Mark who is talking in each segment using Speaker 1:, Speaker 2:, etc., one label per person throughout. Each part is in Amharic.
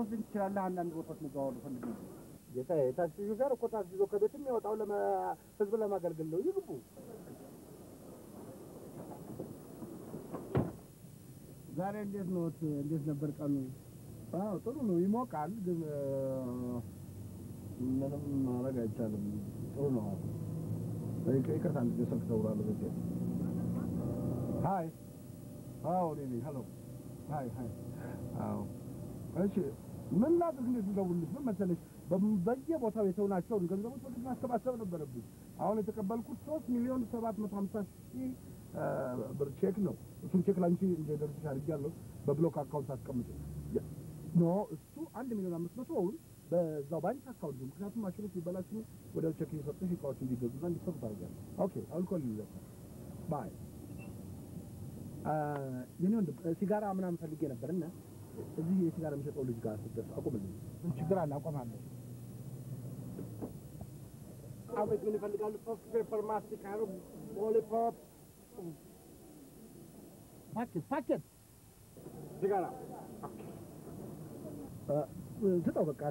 Speaker 1: ልትወስደኝ ትችላለህ አንዳንድ ቦታዎች መዘዋወር ፈልጌ
Speaker 2: ጌታዬ ታክሲ ሹፌር እኮ ታክሲ ይዞ ከቤት የሚወጣው ህዝብ ለማገልገል ነው ይግቡ
Speaker 1: ዛሬ እንዴት ነበር ቀኑ
Speaker 2: ጥሩ ነው ይሞቃል ግን ምንም ማድረግ አይቻልም ጥሩ ነው ይቅርታ አንድ ስልክ ደውላለሁ ቤቴ ሃይ ሄሎ ሃይ አዎ እሺ ምን ላድርግ እንደደውልልሽ ምን መሰለሽ በየቦታው የተውናቸውን ገንዘቦች ወደ ማሰባሰብ ነበረብኝ አሁን የተቀበልኩት 3,750,000 ብር ቼክ ነው እሱን ቼክ ላንቺ እንደደረሰሽ አድርጌያለሁ በብሎክ አካውንት አስቀምጪ ኖ እሱ 1,500,000 በዛው ባንክ አካውንት ምክንያቱም ማሽኖች ይበላሹ ወደ ቼክ እየሰጠሽ እቃዎች እንዲገዙና እንዲሰሩ ታደርጊያለሽ ኦኬ አልኮል ይዘታ ባይ የኔ ወንድም ሲጋራ ምናምን ፈልጌ ነበርና እዚህ የሲጋራ የሚሸጠው ልጅ ጋር ስትደርስ አቁምልኝ ምን ችግር አለ አቆማለሁ አቤት ምን ይፈልጋሉ ሶፍት ፔፐር ማስቲካ ሎሊፖፕ ፓኬት ሲጋራ ስጠው በቃ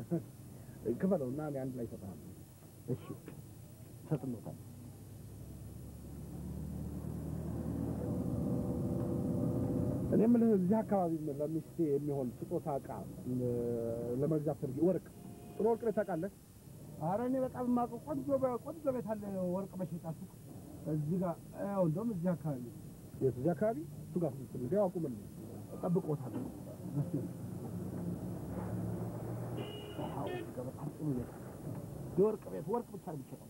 Speaker 2: ክፈለውና እኔ አንድ ላይ እሰጥሃለሁ እሺ ሰጥሎታል እኔ ምን እዚህ አካባቢ ለሚስቴ የሚሆን ስጦታ ዕቃ ለመግዛት ፈልጌ ወርቅ ጥሩ ወርቅ ቤት ታውቃለህ ኧረ እኔ በጣም የማውቀው ቆንጆ ቤት አለ ወርቅ መሸጫ ሱቅ እዚህ ጋር ያው እንደውም እዚህ አካባቢ እዚህ አካባቢ እሱ ጋር ስትል ያው አቁምልኝ እጠብቅዎታለሁ እሺ በጣም ጥሩ ቤት የወርቅ ቤት ወርቅ ብቻ ነው የሚሸጠው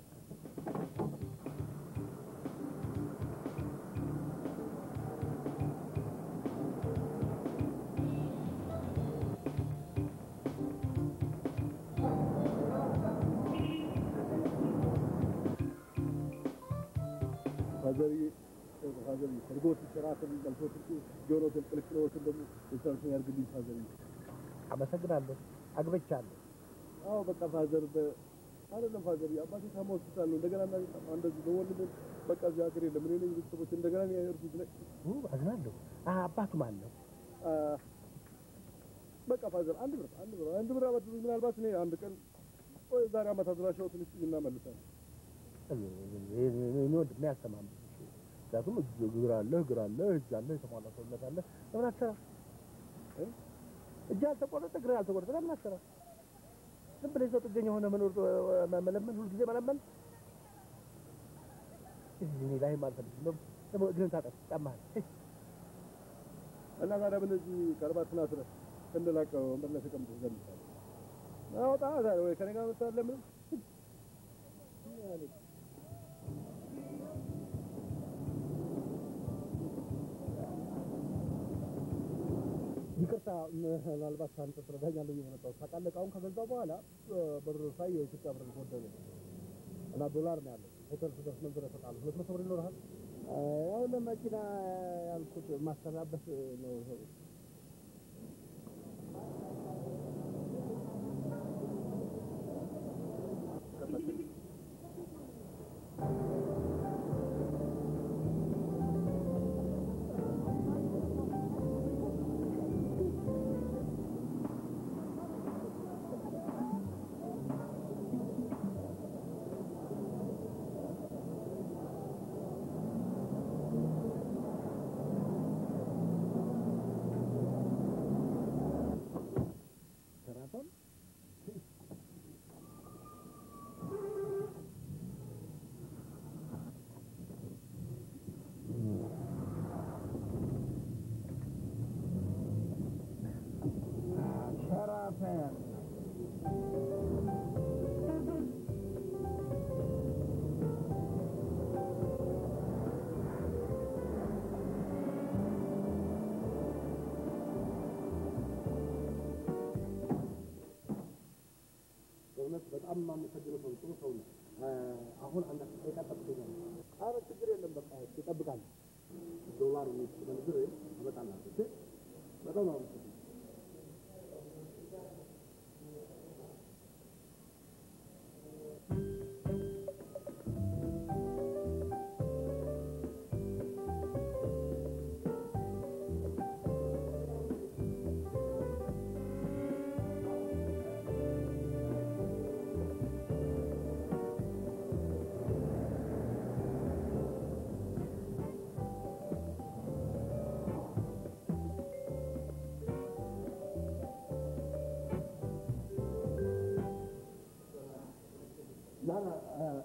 Speaker 2: ሀዘሪ ሰርጎት ስራትን መልሶት ጆሮትን ቅልቅሎትን ደግሞ የሰርቶ ያርግልኝ ሀዘሪ አመሰግናለሁ አግብቻለሁ አዎ በቃ ፋዘር አይደለም ፋዘር አባቴ ታሞ ሆስፒታል ነው እንደገና እንደዚህ በወልድ በቃ እዚህ ሀገር የለም እኔ ነኝ ቤተሰቦች እንደገና ነው ያየርኩት ላይ አዝናለሁ አባቱ ማን ነው በቃ ፋዘር አንድ ብር አባቱ ምናልባት እኔ አንድ ቀን ወይ ዛሬ አመት አዝራሻው ትንሽ እናመልሳለን እኔ ወንድሜ ያስተማም ዳቱም እግር አለ እጅ አለ የተሟላ ሰውነት አለ ለምን አትሰራ እጅ አልተቆረጠ እግር አልተቆረጠ ለምን አትሰራ ዝም ብለህ ሰው ጥገኛ ሆነ መኖር መለመን ሁሉ ጊዜ መለመን እኔ ላይ ማልፈልግም ደግሞ እግርን ታጠፍ ጫማህን እና ታዲያ በእነዚህ ቀርባትና ስረ እንደላቀው መለስ ተቀምጦ ዘምታል አውጣ ዛሬ ወይ ከኔ ጋር መጣለም ይቅርታ ምናልባት አንተ ስለዳኛለሁ የመጣው ታውቃለህ አሁን ከገዛው በኋላ ብር ሳይ የኢትዮጵያ ብር ጎደለ እና ዶላር ነው ያለው ሆቴል ስደርስ ምን ብር ተጣለ 200 ብር ይኖርሃል ያው ለመኪና ያልኩት ማሰራበት ነው በጣም ማመሰግነው ጥሩ ሰው ነው አሁን አንድ ደቂቃ ተጠብቀኝ አረ ችግር የለም በቃ ተጠብቃለሁ ዶላር ነው ስለዚህ አመጣለሁ እሺ በጣም ነው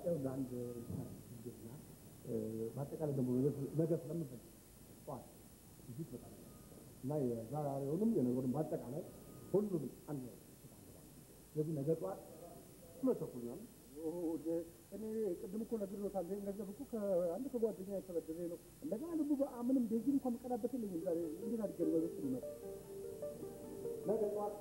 Speaker 1: ያው አንድ ይገና በአጠቃላይ ደግሞ ነገ ስለምፈልግ ጠዋት እዚህ በጣም እና የዛሬውንም የነገሩን በአጠቃላይ ሁሉንም አንድ ነው ስለዚህ ነገ ጠዋት መተኩኛል እኔ ቅድም እኮ ነግሬዎታል ገንዘብ እኮ ከአንድ ከጓደኛ የተበደረ ነው እንደገና ደግሞ ምንም ቤዚ እንኳን መቀዳበት የለኝም ዛሬ እንዴት አድርጌ ነው በዚህ ነው ነገ ጠዋት